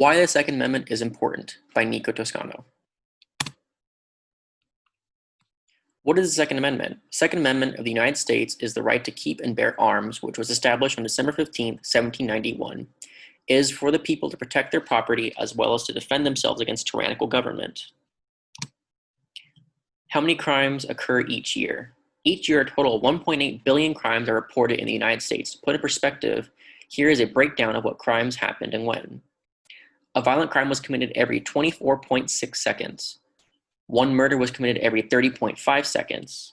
Why the Second Amendment is Important by Nico Toscano. What is the Second Amendment? The Second Amendment of the United States is the right to keep and bear arms, which was established on December 15, 1791. It is for the people to protect their property as well as to defend themselves against tyrannical government. How many crimes occur each year? Each year, a total of 1.8 billion crimes are reported in the United States. To put in perspective, here is a breakdown of what crimes happened and when. A violent crime was committed every 24.6 seconds. One murder was committed every 30.5 seconds.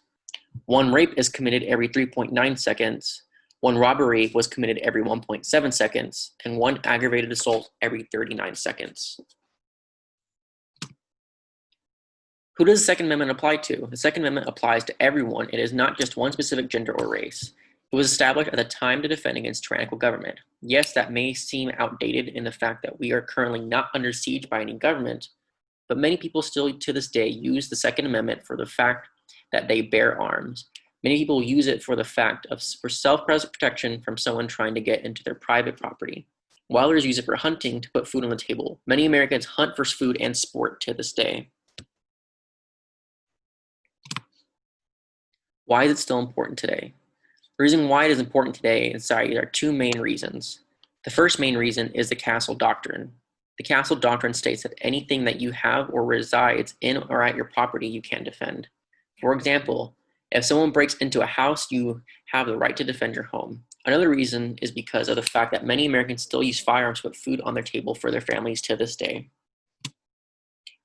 One rape is committed every 3.9 seconds. One robbery was committed every 1.7 seconds. And one aggravated assault every 39 seconds. Who does the Second Amendment apply to? The Second Amendment applies to everyone. It is not just one specific gender or race. It was established at the time to defend against tyrannical government. Yes, that may seem outdated in the fact that we are currently not under siege by any government, but many people still to this day use the Second Amendment for the fact that they bear arms. Many people use it for the fact of for self-protection from someone trying to get into their private property. While others use it for hunting to put food on the table. Many Americans hunt for food and sport to this day. Why is it still important today? The reason why it is important today in society are two main reasons. The first main reason is the Castle Doctrine. The Castle Doctrine states that anything that you have or resides in or at your property you can defend. For example, if someone breaks into a house, you have the right to defend your home. Another reason is because of the fact that many Americans still use firearms to put food on their table for their families to this day.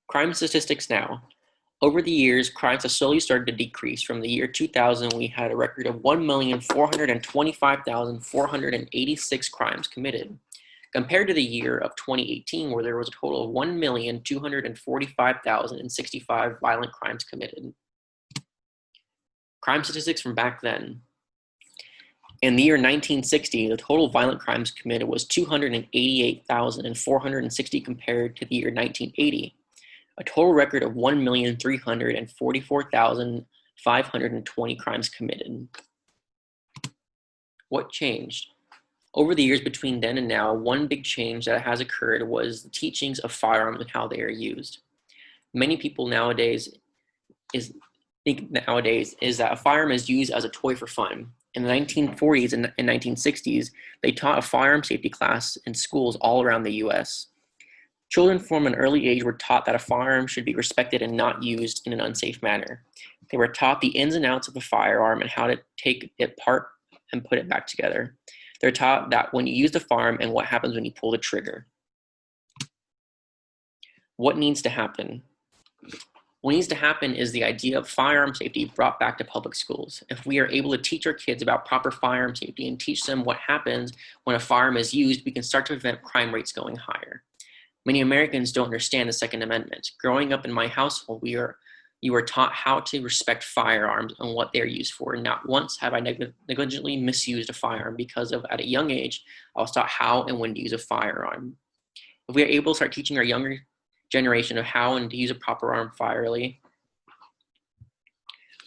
Crime statistics now. Over the years, crimes have slowly started to decrease. From the year 2000, we had a record of 1,425,486 crimes committed, compared to the year of 2018, where there was a total of 1,245,065 violent crimes committed. Crime statistics from back then. In the year 1960, the total violent crimes committed was 288,460 compared to the year 1980. A total record of 1,344,520 crimes committed. What changed? Over the years between then and now, one big change that has occurred was the teachings of firearms and how they are used. Many people nowadays think that a firearm is used as a toy for fun. In the 1940s and 1960s, they taught a firearm safety class in schools all around the US. Children from an early age were taught that a firearm should be respected and not used in an unsafe manner. They were taught the ins and outs of a firearm and how to take it apart and put it back together. They're taught that when you use the firearm and what happens when you pull the trigger. What needs to happen? What needs to happen is the idea of firearm safety brought back to public schools. If we are able to teach our kids about proper firearm safety and teach them what happens when a firearm is used, we can start to prevent crime rates going higher. Many Americans don't understand the Second Amendment. Growing up in my household, you are taught how to respect firearms and what they're used for. Not once have I negligently misused a firearm because of, at a young age, I was taught how and when to use a firearm. If we are able to start teaching our younger generation of how and to use a proper arm firearm,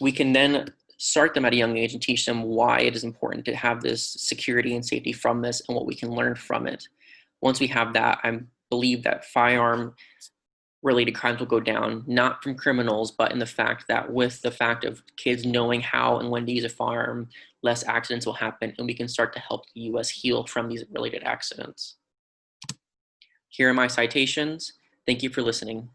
we can then start them at a young age and teach them why it is important to have this security and safety from this and what we can learn from it. Once we have that, I believe that firearm-related crimes will go down, not from criminals, but in the fact that with the fact of kids knowing how and when to use a firearm, less accidents will happen, and we can start to help the U.S. heal from these related accidents. Here are my citations. Thank you for listening.